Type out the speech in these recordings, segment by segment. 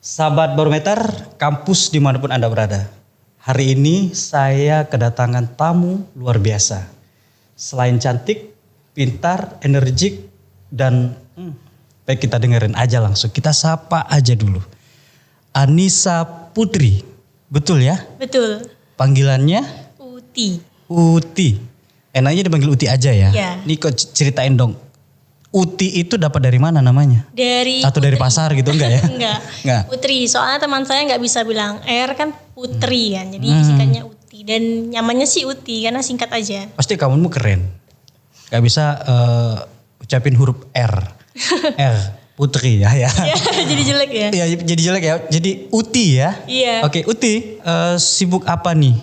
Sahabat Barometer, kampus dimanapun Anda berada. Hari ini saya kedatangan tamu luar biasa. Selain cantik, pintar, energik, dan baik kita dengerin aja langsung. Kita sapa aja dulu. Anissa Putri, betul ya? Betul. Panggilannya? Uti. Uti. Enaknya dipanggil Uti aja ya? Iya. Ini kok ceritain dong. Uti itu dapat dari mana namanya? Dari Atau dari pasar gitu enggak ya? Enggak. Putri. Soalnya teman saya nggak bisa bilang R kan Putri kan. Jadi singkatnya Uti. Dan nyamannya sih Uti karena singkat aja. Pasti kamumu keren. Gak bisa ucapin huruf R. R. Putri ya. Ya, jadi jelek ya? Iya jadi jelek ya. Jadi Uti ya. Iya. Oke Uti sibuk apa nih?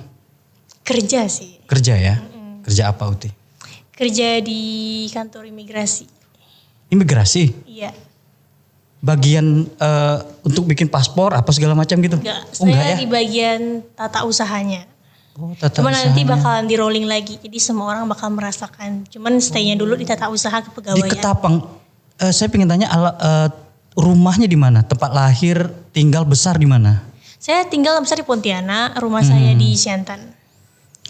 Kerja sih. Kerja ya? Kerja apa Uti? Kerja di kantor imigrasi. Imigrasi? Iya. Bagian untuk bikin paspor apa segala macam gitu? Enggak. Oh, enggak Saya ya? di bagian tata usahanya. Oh, tata Cuman nanti usahanya. bakalan di rolling lagi. Jadi semua orang bakal merasakan. Cuman stay-nya dulu di tata usaha Di kepegawaian. Ketapang. Saya pengen tanya rumahnya di mana? Tempat lahir, tinggal besar di mana? Saya tinggal besar di Pontianak. Rumah saya di Siantan.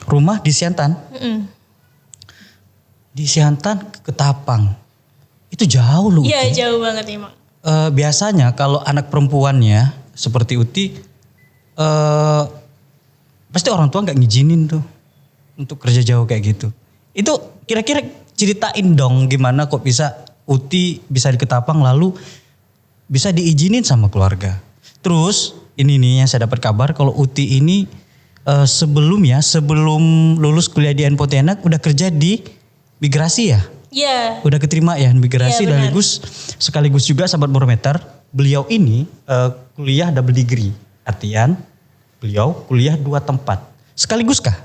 Rumah di Siantan? Mm-mm. Di Siantan ke Ketapang. Itu jauh loh. Iya Uti. jauh banget emang. Biasanya kalau anak perempuannya seperti Uti, pasti orang tua nggak ngizinin tuh untuk kerja jauh kayak gitu. Itu kira-kira ceritain dong gimana kok bisa Uti bisa di Ketapang lalu bisa diizinin sama keluarga. Terus ini nih yang saya dapat kabar kalau Uti ini sebelum lulus kuliah di Pontianak udah kerja di migrasi ya? Iya. Udah keterima ya migrasi Iya, benar. sekaligus juga sahabat Barometer, beliau ini kuliah double degree. Artian beliau kuliah 2 tempat. Sekaligus kah?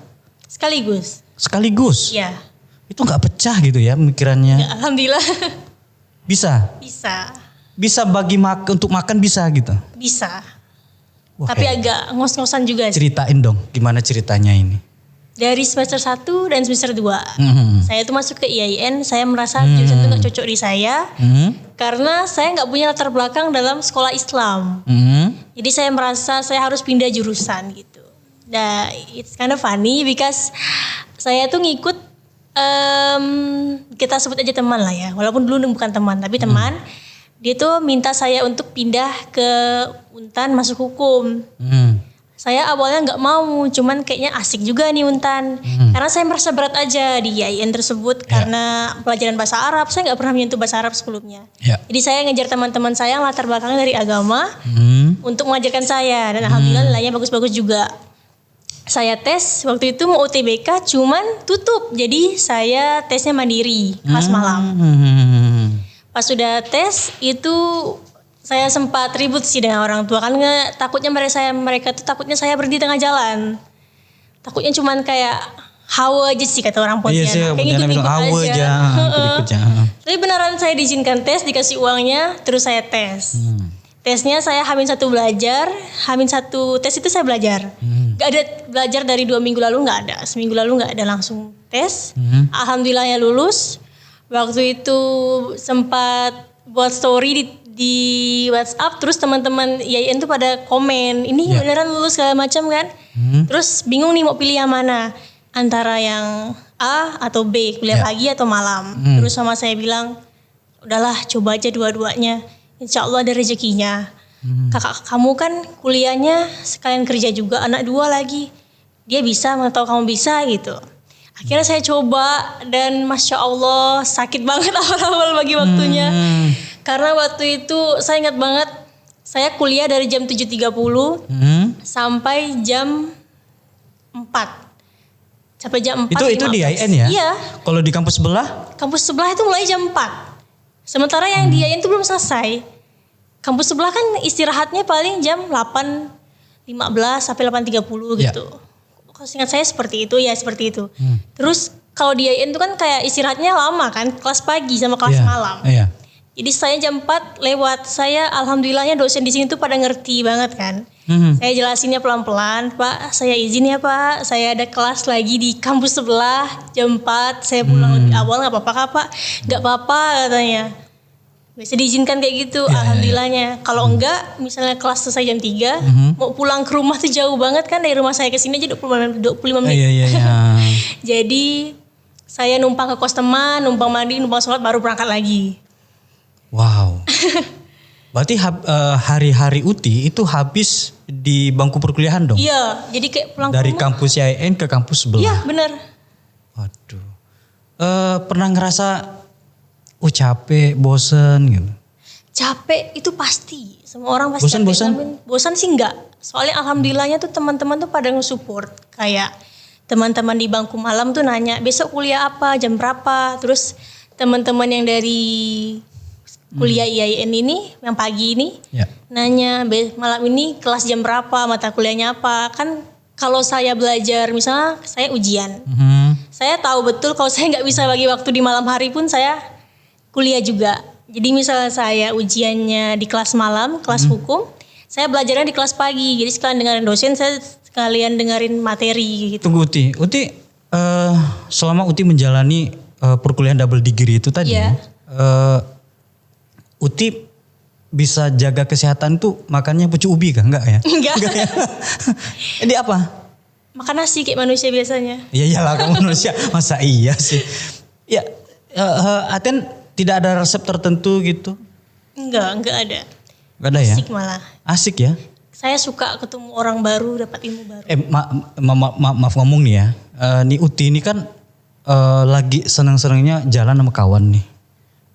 Sekaligus. Sekaligus. Iya. Itu nggak pecah gitu ya pemikirannya. Ya, alhamdulillah. Bisa. Bisa. Bisa untuk makan bisa gitu. Bisa. Wah, Tapi kayak- agak ngos-ngosan juga sih. Ceritain dong gimana ceritanya ini. Dari semester 1 dan semester 2. Mhm. Saya tuh masuk ke IAIN, saya merasa jurusan itu gak cocok di saya. Mhm. Karena saya gak punya latar belakang dalam sekolah Islam. Mhm. Jadi saya merasa saya harus pindah jurusan gitu. Nah, it's kind of funny because saya tuh ngikut kita sebut aja teman lah ya. Walaupun dulu bukan teman, tapi teman. Dia tuh minta saya untuk pindah ke Untan masuk hukum. Mhm. Saya awalnya nggak mau, cuman kayaknya asik juga nih Untan. Karena saya merasa berat aja di IAIN tersebut karena pelajaran bahasa Arab. Saya nggak pernah menyentuh bahasa Arab sebelumnya. Ya. Jadi saya ngejar teman-teman saya yang latar belakangnya dari agama Mhm. untuk mengajarkan saya. Dan alhamdulillah nilainya bagus-bagus juga. Saya tes waktu itu mau UTBK cuman tutup. Jadi saya tesnya mandiri kelas malam. Mhm. Pas sudah tes itu saya sempat ribut sih dengan orang tua kan takutnya mereka tuh takutnya saya berhenti tengah jalan. Takutnya cuman kayak hawa aja sih kata orang Iya Pontianak. sih, Kayak Pontianak bilang awe aja, ikut-ikut aja. Tapi beneran saya diizinkan tes, dikasih uangnya, terus saya tes. Tesnya saya H-1 belajar, H-1 tes itu saya belajar. Gak ada belajar dari 2 minggu lalu gak ada, seminggu lalu gak ada langsung tes. Alhamdulillahnya lulus. Waktu itu sempat buat story di WhatsApp, terus teman-teman IAIN tuh pada komen, ini beneran lulus segala macam kan. Terus bingung nih mau pilih yang mana, antara yang A atau B, kuliah pagi atau malam. Terus sama saya bilang, udahlah coba aja dua-duanya, insya Allah ada rezekinya. Kakak kamu kan kuliahnya sekalian kerja juga, anak 2 lagi, dia bisa, mana tahu kamu bisa gitu. Akhirnya saya coba dan Masya Allah sakit banget awal-awal bagi waktunya. Karena waktu itu saya ingat banget, saya kuliah dari jam 7.30 sampai jam 4. Sampai jam 4. Itu di IAIN ya? Iya. Kalau di kampus sebelah? Kampus sebelah itu mulai jam 4. Sementara yang di IAIN itu belum selesai. Kampus sebelah kan istirahatnya paling jam 8.15 sampai 8.30 gitu. Kalau seingat saya seperti itu ya, seperti itu. Terus kalau di IAIN itu kan kayak istirahatnya lama kan, kelas pagi sama kelas malam. Iya. Jadi saya jam 4 lewat, saya alhamdulillahnya dosen di sini tuh pada ngerti banget kan. Saya jelasinnya pelan-pelan, Pak saya izin ya Pak, saya ada kelas lagi di kampus sebelah jam 4, saya pulang lebih awal gak apa-apa Kak Pak? Gak apa-apa katanya. Bisa diizinkan kayak gitu, alhamdulillahnya. Kalau enggak, misalnya kelas selesai jam 3, mau pulang ke rumah tuh jauh banget kan, dari rumah saya ke sini aja 25 menit. Iya. Jadi saya numpang ke kos teman, numpang mandi, numpang sholat, baru berangkat lagi. Wow. Berarti hari-hari Uti itu habis di bangku perkuliahan dong? Iya, jadi kayak pulang Dari ke rumah. kampus IAIN ke kampus sebelah? Iya benar. Waduh. Pernah ngerasa capek, bosen gitu? Capek itu pasti, semua orang pasti capek. Bosan? Bosan sih enggak. Soalnya alhamdulillahnya tuh teman-teman tuh pada nge-support. Kayak teman-teman di bangku malam tuh nanya, besok kuliah apa, jam berapa. Terus teman-teman yang dari kuliah IAIN ini, yang pagi ini, nanya malam ini kelas jam berapa, mata kuliahnya apa. Kan kalau saya belajar, misalnya saya ujian. Saya tahu betul kalau saya nggak bisa bagi waktu di malam hari pun saya kuliah juga. Jadi misalnya saya ujiannya di kelas malam, kelas hukum, saya belajarnya di kelas pagi. Jadi sekalian dengerin dosen, saya sekalian dengerin materi gitu. Tunggu Uti, selama Uti menjalani perkuliahan double degree itu tadi, Uti bisa jaga kesehatan tuh makannya pucuk ubi kah? Enggak ya? Enggak. Ya? Jadi apa? Makan nasi kayak manusia biasanya. Ya iyalah kamu manusia, masa iya sih? Ya, Aten tidak ada resep tertentu gitu? Enggak ada. Enggak ada ya? Asik malah. Asik ya? Saya suka ketemu orang baru, dapat ilmu baru. Maaf ngomong nih ya. Nih Uti ini kan lagi seneng-senengnya jalan sama kawan nih.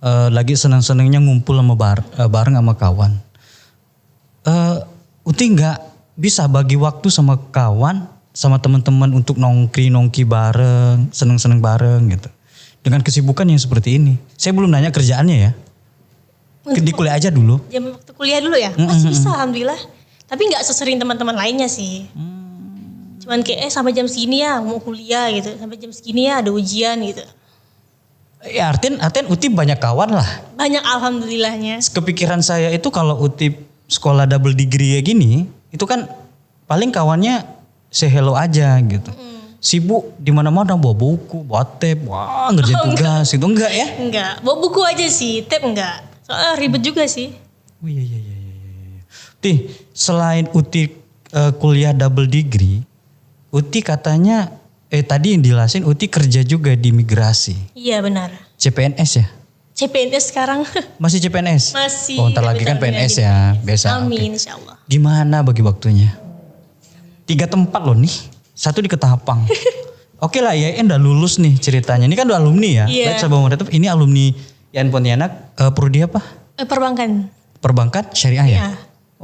Lagi seneng-senengnya ngumpul sama bareng sama kawan. Uti nggak bisa bagi waktu sama kawan, sama teman-teman untuk nongki bareng, seneng-seneng bareng gitu. Dengan kesibukan yang seperti ini. Saya belum nanya kerjaannya ya. Di kuliah aja dulu. Jam waktu kuliah dulu ya? Masih bisa alhamdulillah. Tapi nggak sesering teman-teman lainnya sih. Cuman kayak sampai jam segini ya mau kuliah gitu. Sampai jam segini ya ada ujian gitu. Ya Arten Uti banyak kawan lah. Banyak alhamdulillahnya. Kepikiran saya itu kalau Uti sekolah double degree kayak gini, itu kan paling kawannya say hello aja gitu. Sibuk di mana-mana bawa buku, bawa tab, ngerjain tugas itu enggak ya? Enggak, bawa buku aja sih, tab enggak. Soalnya ribet juga sih. Oh iya. Uti, selain Uti kuliah double degree, Uti katanya tadi yang dijelasin Uti kerja juga di migrasi. Iya benar. CPNS ya? CPNS sekarang. Masih CPNS? Masih. Oh ntar lagi kan PNS ya, biasa. Amin insya Allah. Gimana bagi waktunya? 3 tempat loh nih, 1 di Ketapang. Oke lah IAIN udah lulus nih ceritanya. Ini kan udah alumni ya. Iya. Baik sahabat Muratep, ini alumni IAIN Pontianak. Prodi apa? Perbankan. Perbankan syariah ya? Iya.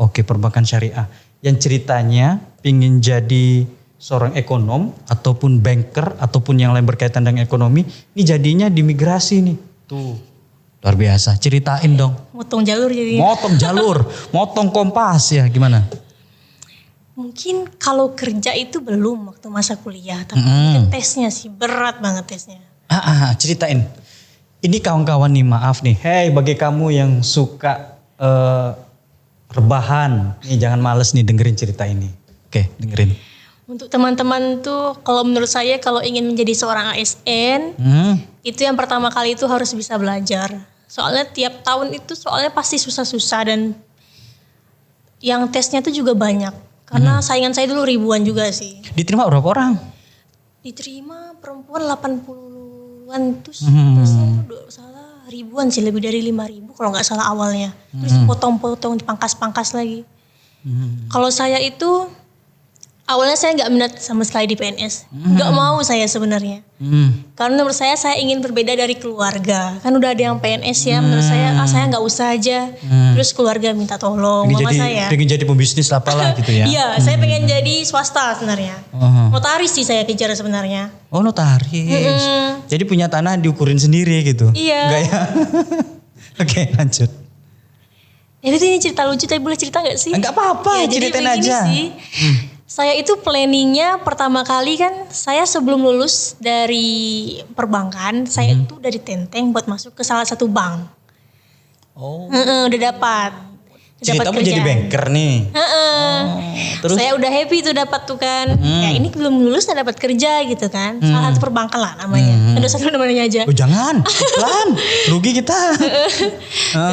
Oke, perbankan syariah. Yang ceritanya pingin jadi seorang ekonom ataupun banker ataupun yang lain berkaitan dengan ekonomi, ini jadinya di migrasi nih. Tuh, luar biasa. Ceritain dong. Motong jalur jadi. Motong jalur, motong kompas ya gimana? Mungkin kalau kerja itu belum waktu masa kuliah, tapi kan tesnya sih berat banget tesnya. Ceritain. Ini kawan-kawan nih, maaf nih. Hey, bagi kamu yang suka rebahan, nih jangan males nih dengerin cerita ini. Oke, dengerin. Untuk teman-teman tuh, kalau menurut saya kalau ingin menjadi seorang ASN, itu yang pertama kali itu harus bisa belajar. Soalnya tiap tahun itu soalnya pasti susah-susah dan yang tesnya tuh juga banyak. Karena saingan saya dulu ribuan juga sih. Diterima berapa orang? Diterima perempuan 80-an terus tesnya tuh salah ribuan sih, lebih dari 5.000 kalau nggak salah awalnya. Terus potong-potong, dipangkas-pangkas lagi. Kalau saya itu awalnya saya nggak minat sama sekali di PNS, nggak mau saya sebenarnya. Karena menurut saya ingin berbeda dari keluarga. Kan udah ada yang PNS ya, menurut saya saya nggak usah aja. Terus keluarga minta tolong mama saya. Pengen jadi pembisnis apalah gitu ya? Iya, saya pengen jadi swasta sebenarnya. Notaris sih saya kejar sebenarnya. Oh notaris. Jadi punya tanah diukurin sendiri gitu? Iya. Enggak ya? Oke lanjut. Ya itu ini cerita lucu, tapi boleh cerita nggak sih? Enggak apa-apa, ceritain aja. Sih. Saya itu planningnya pertama kali kan, saya sebelum lulus dari perbankan, saya itu udah ditenteng buat masuk ke salah satu bank. Oh. Udah dapat. Cerita mau jadi banker nih. Terus? Saya udah happy tuh dapat tuh kan. Ya ini belum lulus saya dapat kerja gitu kan. Salah satu perbankan lah namanya. Ada satu namanya aja. Oh jangan, iklan, rugi kita.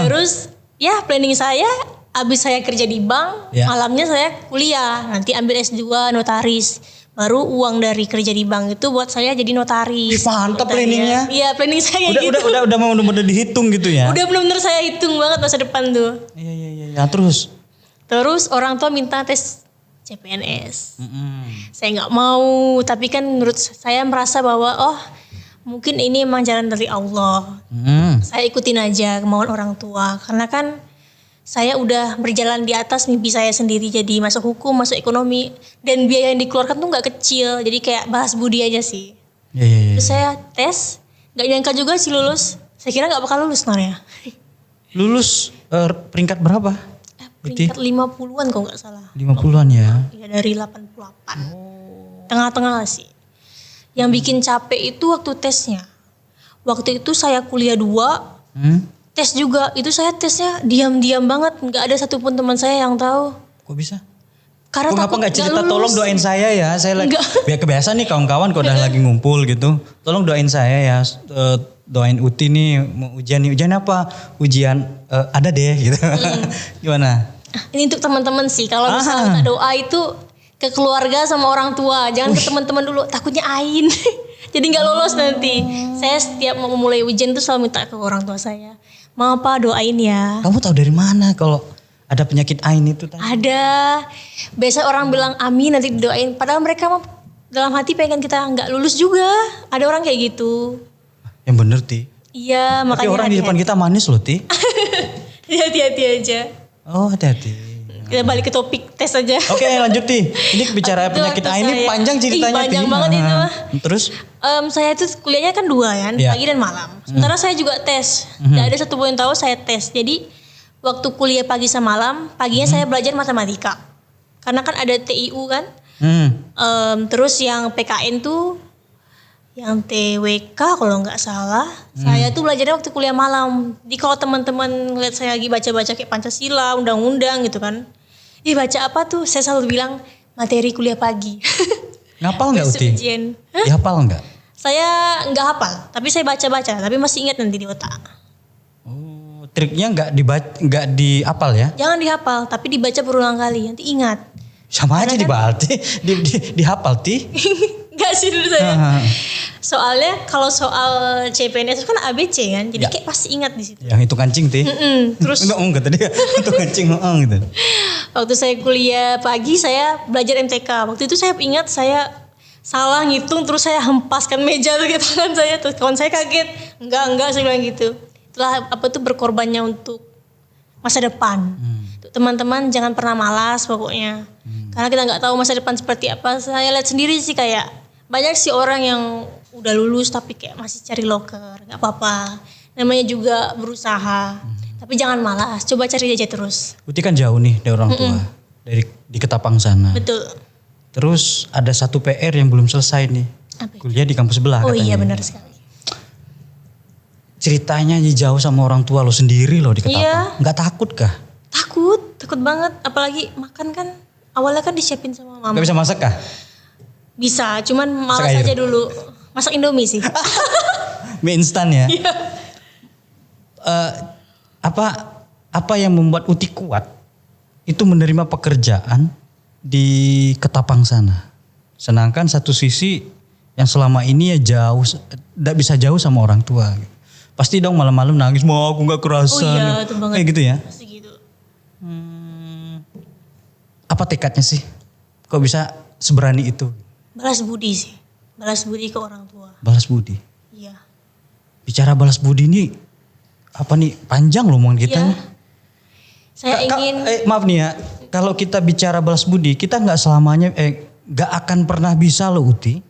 Terus ya planning saya abis saya kerja di bank, malamnya saya kuliah. Nanti ambil S2 notaris. Baru uang dari kerja di bank itu buat saya jadi notaris. Mantap planningnya. Iya planning saya gitu. Udah mau bener-bener dihitung gitu ya. Udah bener-bener saya hitung banget masa depan tuh. Iya. Terus orang tua minta tes CPNS. Saya nggak mau, tapi kan menurut saya merasa bahwa mungkin ini emang jalan dari Allah. Saya ikutin aja kemauan orang tua, karena kan saya udah berjalan di atas mimpi saya sendiri, jadi masuk hukum, masuk ekonomi, dan biaya yang dikeluarkan tuh nggak kecil, jadi kayak bahas budi aja sih. Terus saya tes, nggak nyangka juga sih lulus. Saya kira nggak bakal lulus sebenarnya. Lulus peringkat berapa? Peringkat 50-an kalau nggak salah. 50-an ya? Iya dari 88. Tengah-tengah sih. Yang bikin capek itu waktu tesnya. Waktu itu saya kuliah 2, tes juga. Itu saya tesnya diam-diam banget. Nggak ada satupun teman saya yang tahu. Kok bisa? Karena kenapa nggak cerita lulus. Tolong doain saya ya. Saya lagi biar kebiasaan nih kawan-kawan kalau udah lagi ngumpul gitu. Tolong doain saya ya. Doain Uti nih mau ujian nih. Ujian apa? Ujian ada deh gitu. Gimana? Ini untuk teman-teman sih. Kalau misalnya minta doa itu ke keluarga sama orang tua. Jangan ke teman-teman dulu. Takutnya ain. Jadi nggak lolos nanti. Saya setiap mau memulai ujian tuh selalu minta ke orang tua saya. Mau apa doain ya. Kamu tahu dari mana kalau ada penyakit ain itu tadi? Ada. Biasa orang bilang amin nanti didoain. Padahal mereka dalam hati pengen kita nggak lulus juga. Ada orang kayak gitu. Yang bener Ti. Iya makanya. Tapi orang di depan kita manis loh Ti. Hati-hati aja. Oh hati-hati. Kita balik ke topik tes aja. Oke lanjut Ti. Ini bicara penyakit ain ini panjang ceritanya Ti. Panjang banget itu mah. Terus? Saya tuh kuliahnya kan 2 kan, pagi dan malam. Sementara saya juga tes. Gak ada satu pun yang tahu saya tes. Jadi waktu kuliah pagi sama malam, paginya saya belajar matematika. Karena kan ada TIU kan. Terus yang PKN tuh, yang TWK kalau nggak salah. Saya tuh belajarnya waktu kuliah malam. Jadi kalau teman-teman ngeliat saya lagi baca-baca kayak Pancasila, undang-undang gitu kan. Baca apa tuh? Saya selalu bilang materi kuliah pagi. Ngapal nggak Uti? Dihafal nggak? Saya nggak hafal, tapi saya baca-baca, tapi masih ingat nanti di otak. Oh, triknya nggak dihafal ya? Jangan dihafal, tapi dibaca berulang kali, nanti ingat. Sama aja dihafal Ti. Enggak sih dulu saya. Soalnya kalau soal CPNS itu kan ABC kan, jadi kayak pasti ingat di situ. Yang itu kancing Ti. Terus enggak tadi itu kancing gitu. Waktu saya kuliah pagi saya belajar MTK. Waktu itu saya ingat saya salah ngitung terus saya hempaskan meja ke tangan saya tuh. Kawan saya kaget. Enggak saya bilang gitu. Itulah berkorbannya untuk masa depan. Teman-teman jangan pernah malas pokoknya. Karena kita nggak tahu masa depan seperti apa. Saya lihat sendiri sih kayak banyak sih orang yang udah lulus tapi kayak masih cari loker. Nggak apa-apa. Namanya juga berusaha. Tapi jangan malas. Coba cari aja terus. Uti kan jauh nih dari orang tua. Di Ketapang sana. Betul. Terus ada satu PR yang belum selesai nih. Kuliah di kampus sebelah katanya. Oh iya benar sekali. Ceritanya jauh sama orang tua lo sendiri lo di Ketapang. Iya. Nggak takut kah? Takut banget. Apalagi makan kan awalnya kan disiapin sama mama. Gak bisa masak kah? Bisa, cuman malas aja dulu. Masak Indomie sih. Mie instan ya? Iya. Apa yang membuat Uti kuat itu menerima pekerjaan di Ketapang sana? Sedangkan satu sisi yang selama ini ya jauh, tidak bisa jauh sama orang tua. Pasti dong malam-malam nangis, mau aku gak kerasan. Oh iya, itu banget. Kayak gitu ya? Pasti gitu. Apa tekadnya sih? Kok bisa seberani itu? Balas budi sih. Balas budi ke orang tua. Balas budi? Iya. Bicara balas budi ini, apa nih, panjang loh omongan kita. Iya. Saya ingin... maaf nih ya, kalau kita bicara balas budi, kita gak selamanya, gak akan pernah bisa loh Uti,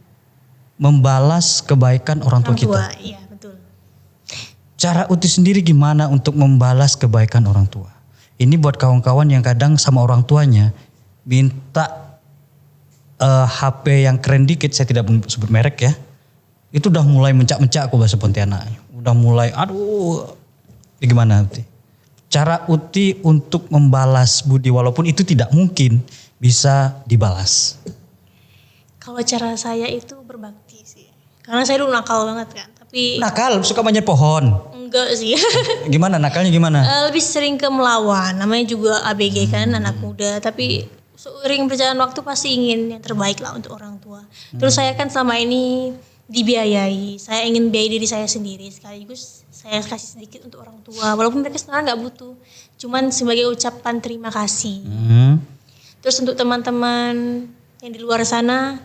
membalas kebaikan orang tua kita. Iya betul. Cara Uti sendiri gimana untuk membalas kebaikan orang tua? Ini buat kawan-kawan yang kadang sama orang tuanya minta HP yang keren dikit, saya tidak sebut merek ya. Itu udah mulai mencak-mencak aku bahasa Pontianak. Udah mulai aduh. Ini gimana Uti? cara Uti untuk membalas budi walaupun itu tidak mungkin bisa dibalas? Kalau cara saya itu berbakti sih. Karena saya dulu nakal banget kan. Tapi Nakal, suka manjat pohon. enggak sih. Gimana nakalnya gimana? Lebih sering ke melawan. Namanya juga ABG kan, anak muda. Tapi seiring berjalan waktu pasti ingin yang terbaik lah untuk orang tua. Terus saya kan selama ini dibiayai. Saya ingin biayai diri saya sendiri. Sekaligus saya kasih sedikit untuk orang tua. Walaupun mereka sebenarnya nggak butuh. Cuman sebagai ucapan terima kasih. Terus untuk teman-teman yang di luar sana,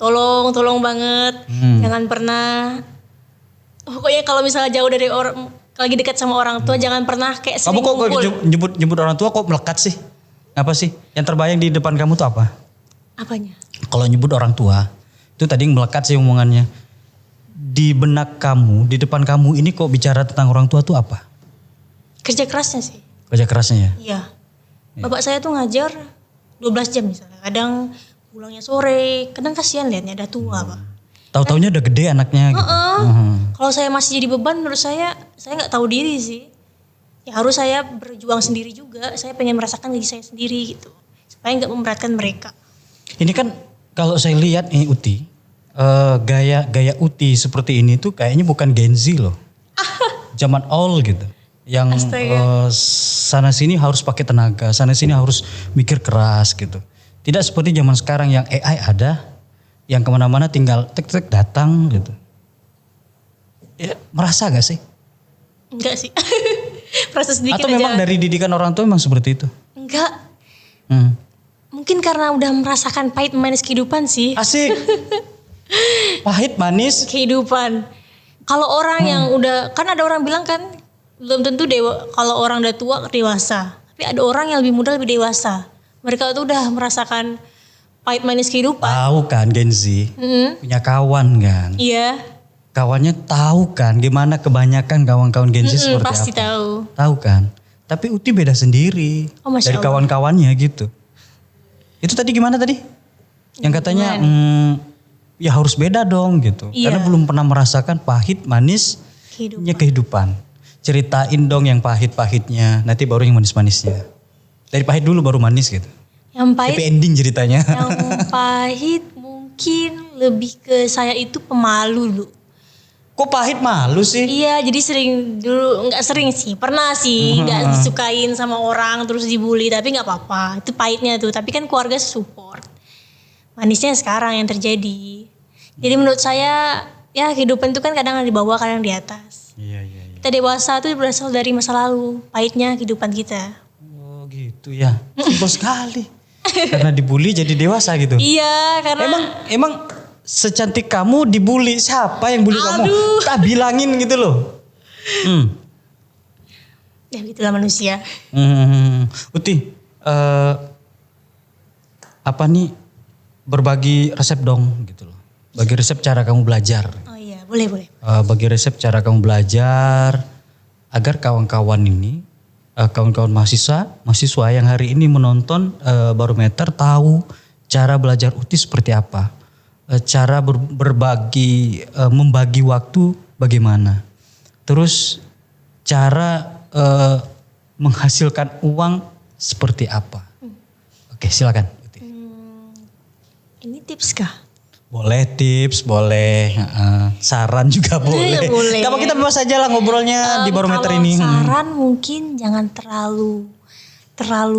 tolong banget. Jangan pernah, pokoknya kalau misalnya jauh dari orang, lagi dekat sama orang tua, jangan pernah kayak Kamu sering kok ngumpul. nyebut orang tua kok melekat sih? Apa sih? Yang terbayang di depan kamu tuh apa? Apanya? Kalau nyebut orang tua, itu tadi melekat sih omongannya. Di benak kamu, di depan kamu ini kok bicara tentang orang tua tuh apa? Kerja kerasnya sih. Kerja kerasnya ya? Iya. Bapak saya tuh ngajar 12 jam misalnya. Kadang pulangnya sore, kadang kasihan liatnya udah tua Pak. Tahu-taunya udah gede anaknya gitu. Kalau saya masih jadi beban, menurut saya nggak tahu diri sih. Ya harus saya berjuang sendiri juga. Saya pengen merasakan diri saya sendiri gitu. Supaya nggak memberatkan mereka. Ini kan kalau saya lihat nih Uti, gaya Uti seperti ini tuh kayaknya bukan Gen Z loh. Zaman all gitu. Yang sana sini harus pakai tenaga, sana sini harus mikir keras gitu. Tidak seperti zaman sekarang yang AI ada, yang kemana-mana tinggal tek datang gitu. Ya, merasa gak sih? Enggak sih. Proses sedikit Atau aja. memang dari didikan orang tua memang seperti itu? Enggak. Mungkin karena udah merasakan pahit manis kehidupan sih. Asik. Pahit manis. Kehidupan. Kalau orang yang udah, kan ada orang bilang kan belum tentu kalau orang udah tua dewasa. Tapi ada orang yang lebih muda lebih dewasa. Mereka tuh udah merasakan pahit manis kehidupan. Tahu kan Gen Z, punya kawan kan. Iya. Kawannya tahu kan gimana kebanyakan kawan-kawan Gen Z seperti Pasti apa. tahu. Tahu kan. Tapi Uti beda sendiri Oh, Masya dari Allah. kawan-kawannya gitu. Itu tadi gimana tadi? Yang katanya ya harus beda dong gitu. Iya. Karena belum pernah merasakan pahit manisnya kehidupan. Ceritain dong yang pahit-pahitnya, nanti baru yang manis-manisnya. Dari pahit dulu baru manis gitu. Yang pahit, Happy ending ceritanya. yang pahit mungkin lebih ke saya itu pemalu dulu. Kok pahit malu sih? Iya, jadi sering dulu, nggak sering sih, pernah sih nggak disukain sama orang terus dibully, tapi nggak apa-apa, itu pahitnya tuh. Tapi kan keluarga support. Manisnya sekarang yang terjadi. Jadi menurut saya ya kehidupan itu kan kadang di bawah, kadang di atas. Iya. Kita dewasa tuh berasal dari masa lalu, pahitnya kehidupan kita. Oh gitu ya, simpel sekali. Karena dibully jadi dewasa gitu. Iya, karena Emang secantik kamu dibully, siapa yang bully kamu? Tak bilangin gitu loh. ya gitulah manusia. Uti, apa nih berbagi resep dong gitu loh. Bagi resep cara kamu belajar. Oh iya, boleh. Bagi resep cara kamu belajar agar kawan-kawan ini, kawan-kawan mahasiswa yang hari ini menonton Barometer tahu cara belajar Uti seperti apa, cara berbagi, membagi waktu bagaimana, terus cara menghasilkan uang seperti apa. Oke, silakan. Uti. Ini tips kah? Boleh tips, boleh saran juga boleh. Boleh. Gak apa kita bebas aja lah ngobrolnya di Barometer Kalau ini. saran mungkin jangan terlalu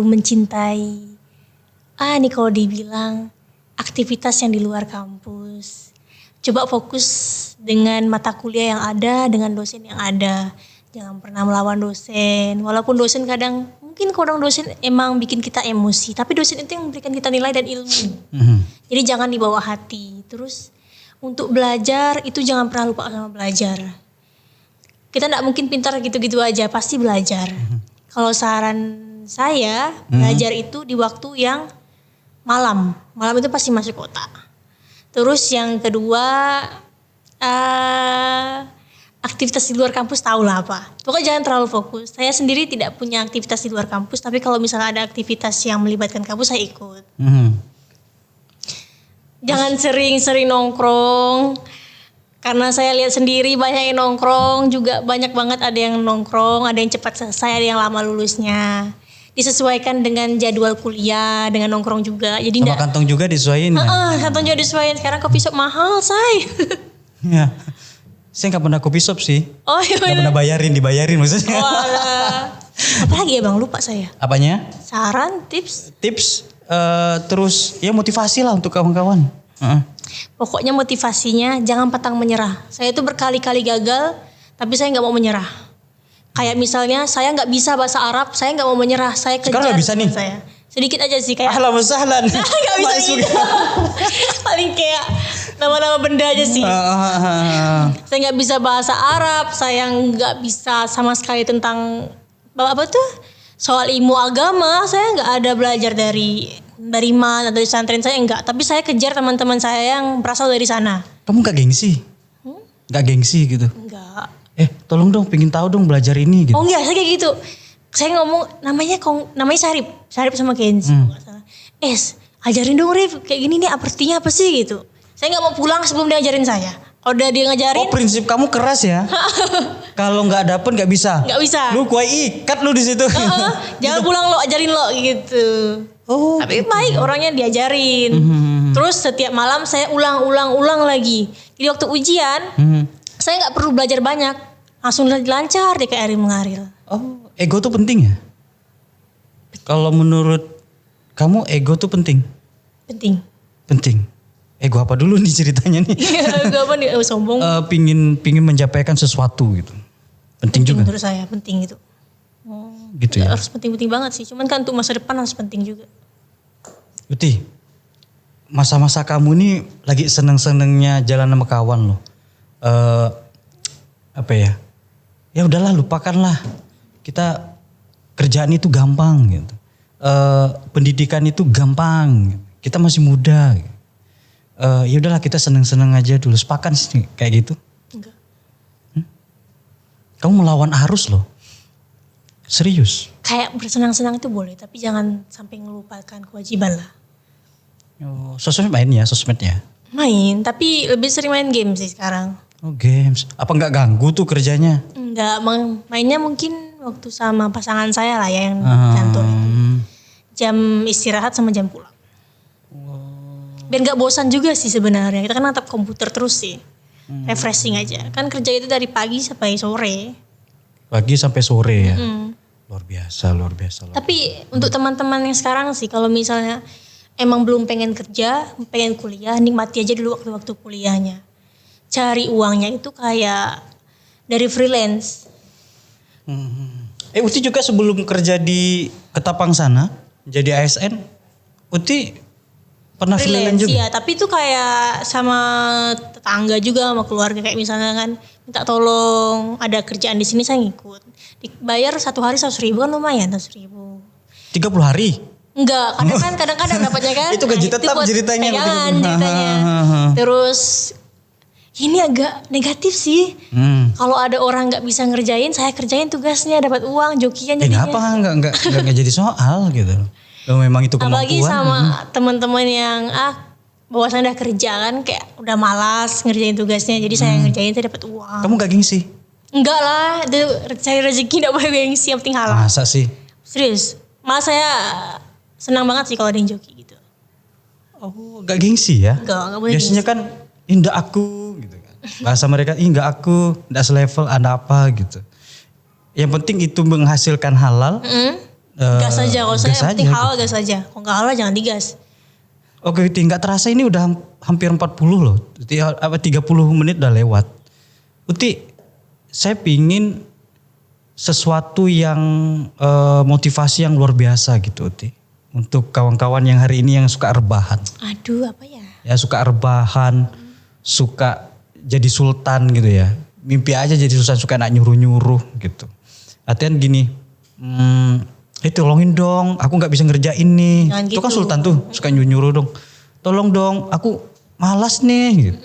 mencintai. Ini kalau dibilang aktivitas yang di luar kampus. Coba fokus dengan mata kuliah yang ada, dengan dosen yang ada. Jangan pernah melawan dosen. Walaupun dosen kadang mungkin kadang dosen emang bikin kita emosi, tapi dosen itu yang memberikan kita nilai dan ilmu. Jadi jangan dibawa hati. Terus untuk belajar itu jangan pernah lupa sama belajar. Kita nggak mungkin pintar gitu-gitu aja, pasti belajar. Kalau saran saya, belajar itu di waktu yang malam. Malam itu pasti masuk otak. Terus yang kedua, aktivitas di luar kampus tahulah apa. Pokoknya jangan terlalu fokus. Saya sendiri tidak punya aktivitas di luar kampus, tapi kalau misalnya ada aktivitas yang melibatkan kampus, saya ikut. Jangan sering-sering nongkrong. Karena saya lihat sendiri banyak yang nongkrong juga, banyak banget ada yang nongkrong, ada yang cepat selesai, ada yang lama lulusnya. Disesuaikan dengan jadwal kuliah, dengan nongkrong juga. Jadi Sama kantong juga disesuaiin ya? kantong juga disesuaikan. Sekarang kopi shop mahal, say. Ya. Saya nggak pernah kopi shop sih. Oh iya. Nggak pernah dibayarin maksudnya. Walah. Apalagi ya bang, lupa saya. Apanya? Saran, tips. Tips terus ya motivasi lah untuk kawan-kawan. Pokoknya motivasinya jangan pantang menyerah. Saya itu berkali-kali gagal, tapi saya nggak mau menyerah. Kayak misalnya saya nggak bisa bahasa Arab, saya nggak mau menyerah. Saya kejar. Sekarang nggak bisa nih? Saya sedikit aja sih kayak. Ahlan wa sahlan. Nggak bisa gitu. Paling kayak nama-nama benda aja sih. Saya nggak bisa bahasa Arab, saya nggak bisa sama sekali tentang apa tuh soal ilmu agama. Saya nggak ada belajar dari man atau dari pesantren, saya enggak. Tapi saya kejar teman-teman saya yang berasal dari sana. Kamu nggak gengsi? Nggak gengsi gitu? Enggak. Tolong dong, pengen tahu dong belajar ini gitu. Oh enggak, saya kayak gitu. Saya ngomong namanya Syarif sama Kenzi. Ajarin dong Rif, kayak gini nih artinya apa sih gitu. Saya nggak mau pulang sebelum dia ajarin saya. Kalau udah dia ngajarin. Oh prinsip kamu keras ya? Kalau nggak dapet nggak bisa? Nggak bisa. Lu kuai ikat lu di situ. Jangan pulang lo, ajarin lo gitu. Oh. Tapi baik orangnya diajarin. Terus setiap malam saya ulang lagi. Jadi waktu ujian, saya nggak perlu belajar banyak. Langsung lancar deh kayak air mengalir. Oh, ego tuh penting ya? Kalau menurut kamu ego tuh penting? Penting. Penting. Ego apa dulu nih ceritanya nih? Ego apa nih? Sombong. Pingin mencapai sesuatu gitu. Penting juga. Menurut saya penting itu. Gitu ya. Harus penting-penting banget sih. Cuman kan untuk masa depan harus penting juga. Uti, masa-masa kamu nih lagi seneng-senengnya jalan sama kawan loh. Apa ya? Ya udahlah lupakanlah. Kita kerjaan itu gampang gitu. Pendidikan itu gampang. Kita masih muda. Ya udahlah kita seneng-seneng aja dulu. Sepakat sih kayak gitu. Enggak. Kamu melawan arus loh. Serius. Kayak bersenang-senang itu boleh, tapi jangan sampai ngelupakan kewajiban lah. Oh, sosmed ya. Main, tapi lebih sering main game sih sekarang. Oh games. Apa nggak ganggu tuh kerjanya? Enggak, mainnya mungkin waktu sama pasangan saya lah ya yang kantor itu. Jam istirahat sama jam pulang. Biar gak bosan juga sih sebenarnya. Kita kan natap komputer terus sih. Refreshing aja. Kan kerja itu dari pagi sampai sore. Pagi sampai sore ya. Luar biasa. Tapi untuk teman-teman yang sekarang sih, kalau misalnya emang belum pengen kerja, pengen kuliah, nikmati aja dulu waktu-waktu kuliahnya. Cari uangnya itu kayak dari freelance. Uti juga sebelum kerja di Ketapang sana, jadi ASN, Uti pernah freelance juga? Iya, tapi itu kayak sama tetangga juga, sama keluarga. Kayak misalnya kan minta tolong, ada kerjaan di sini saya ngikut. Dibayar 1 hari 100.000 kan lumayan, 100.000. 30 hari? Enggak, kadang-kadang dapatnya kan. Itu gaji tetap ceritanya. Ceritanya. Terus ini agak negatif sih. Kalau ada orang nggak bisa ngerjain, saya kerjain tugasnya, dapat uang, jokian jadinya. Kenapa nggak jadi soal gitu? Loh, memang itu kemampuan. Apalagi sama teman-teman yang bahwasan udah kerja kan, kayak udah malas ngerjain tugasnya, jadi saya ngerjain, saya dapat uang. Kamu gak gengsi? Enggak lah, itu cari rezeki gak boleh gengsi, yang penting halal. Masa sih? Serius, malah saya senang banget sih kalau ada yang joki gitu. Oh, gak gengsi ya? Enggak boleh biasanya gengsi. Kan indah aku gitu kan. Bahasa mereka enggak aku, enggak selevel, ada apa gitu. Yang penting itu menghasilkan halal. Gas saja, kalau saya yang penting halal gitu. gas saja. Kalau nggak halal jangan digas. Oke, nggak terasa ini udah hampir 40 loh. 30 menit udah lewat. Uti, saya pingin sesuatu yang motivasi yang luar biasa gitu Uti. Untuk kawan-kawan yang hari ini yang suka rebahan. Aduh, apa ya? Ya suka rebahan, suka jadi sultan gitu ya. Mimpi aja jadi sultan, suka nak nyuruh-nyuruh gitu. Artian gini, tolongin dong, aku nggak bisa ngerjain nih. Jangan Itu kan gitu. sultan tuh, suka nyuruh dong. Tolong dong, aku malas nih gitu.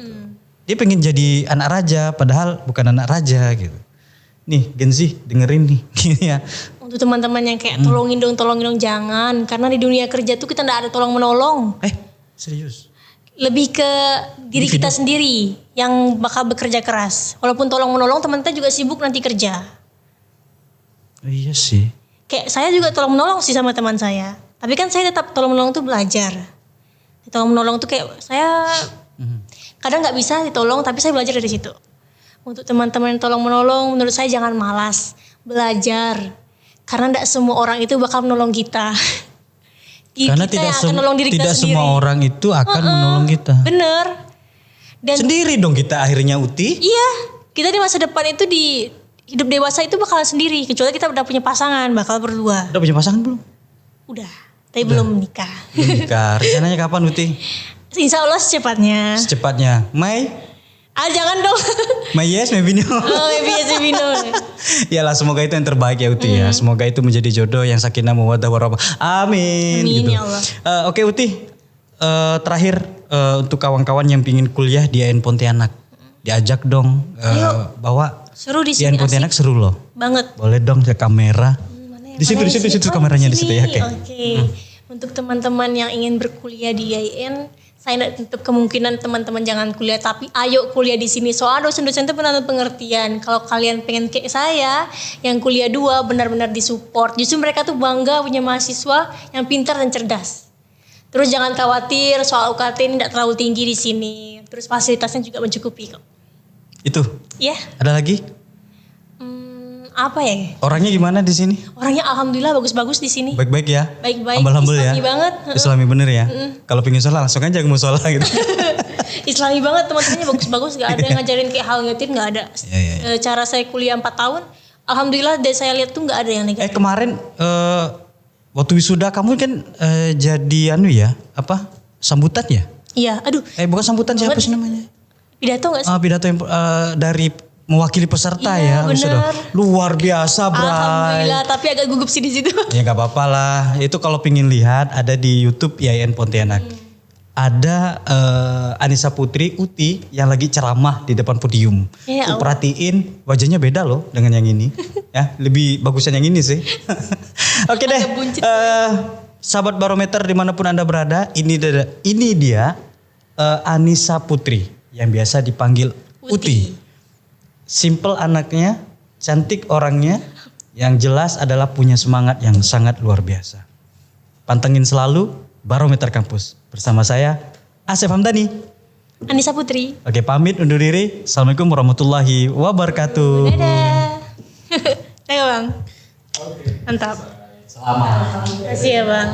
Dia pengen jadi anak raja, padahal bukan anak raja gitu. Nih Genzi, dengerin nih. Gini ya. Untuk teman-teman yang kayak tolongin dong, jangan. Karena di dunia kerja tuh kita nggak ada tolong menolong. Serius? Lebih ke diri kita sendiri yang bakal bekerja keras. Walaupun tolong menolong, teman kita juga sibuk nanti kerja. Iya sih. Kayak saya juga tolong menolong sih sama teman saya. Tapi kan saya tetap tolong menolong tuh belajar. Tolong menolong tuh kayak saya kadang nggak bisa ditolong, tapi saya belajar dari situ. Untuk teman-teman yang tolong menolong, menurut saya jangan malas, belajar. Karena tidak semua orang itu bakal menolong kita. Karena Kita yang akan nolong diri kita tidak sendiri. semua orang itu akan menolong kita. Bener. Dan Sendiri dong kita akhirnya Uti. iya, kita di masa depan itu di hidup dewasa itu bakal sendiri. Kecuali kita udah punya pasangan, bakal berdua. Udah punya pasangan belum? Udah, tapi belum menikah. Belum nikah. Rencananya kapan Uti? Insya Allah secepatnya. Secepatnya. May? Jangan dong. May yes, maybe no. Oh, maybe yes, maybe no. Yalah, semoga itu yang terbaik ya Uti ya. Semoga itu menjadi jodoh yang sakinah mawaddah warahmah. Amin. Amin, gitu. ya Allah. Oke Uti, terakhir untuk kawan-kawan yang pingin kuliah di IAIN Pontianak, diajak dong bawa Seru di IAIN sini, Pontianak seru loh. banget. Boleh dong ke kamera. Mana ya? Di situ, Mana di situ, ya? di situ Oh, kameranya di sini. situ ya. Oke. Oke. Untuk teman-teman yang ingin berkuliah di IAIN, saya tidak tutup kemungkinan teman-teman jangan kuliah, tapi ayo kuliah di sini. Soalnya dosen-dosen itu penuh pengertian. Kalau kalian pengen kayak saya, yang kuliah 2 benar-benar disupport. Justru mereka tuh bangga punya mahasiswa yang pintar dan cerdas. Terus jangan khawatir soal UKT ini tidak terlalu tinggi di sini. Terus fasilitasnya juga mencukupi kok. Itu. Ya, Ada lagi? apa ya? Orangnya gimana di sini? Orangnya alhamdulillah bagus-bagus di sini. Baik-baik ya? Baik-baik, Humble-humble ya? Islami banget. Islami bener ya? Kalau pengen sholat langsung aja ke musola gitu. Islami banget, teman-temannya bagus-bagus, gak ada yang ngajarin kayak hal negatif, gak ada. Iya. Cara saya kuliah 4 tahun, alhamdulillah dari saya lihat tuh gak ada yang negatif. Kemarin waktu wisuda kamu kan jadi sambutan ya? Iya, aduh, Bukan sambutan, siapa sih namanya? pidato gak sih? Pidato yang dari mewakili peserta Iya, ya. Wisuda. bener. Luar biasa, Bray. Alhamdulillah, tapi agak gugup sih di situ. Ya nggak apa-apa lah. Itu kalau pingin lihat ada di YouTube IAIN Pontianak. Ada Anissa Putri Uti yang lagi ceramah di depan podium. Ya Tuh, Allah. perhatiin wajahnya beda loh dengan yang ini. Ya, lebih bagusan yang ini sih. Oke deh. Agak buncit. Sahabat Barometer dimanapun Anda berada, ini dia Anissa Putri yang biasa dipanggil Uti. Simple anaknya, cantik orangnya, yang jelas adalah punya semangat yang sangat luar biasa. Pantengin selalu Barometer Kampus. Bersama saya, Asep Hamdani. Anissa Putri. Oke, pamit undur diri. Assalamualaikum warahmatullahi wabarakatuh. Dadah. Thank you, Bang. Mantap. Selamat. Terima kasih ya, Bang.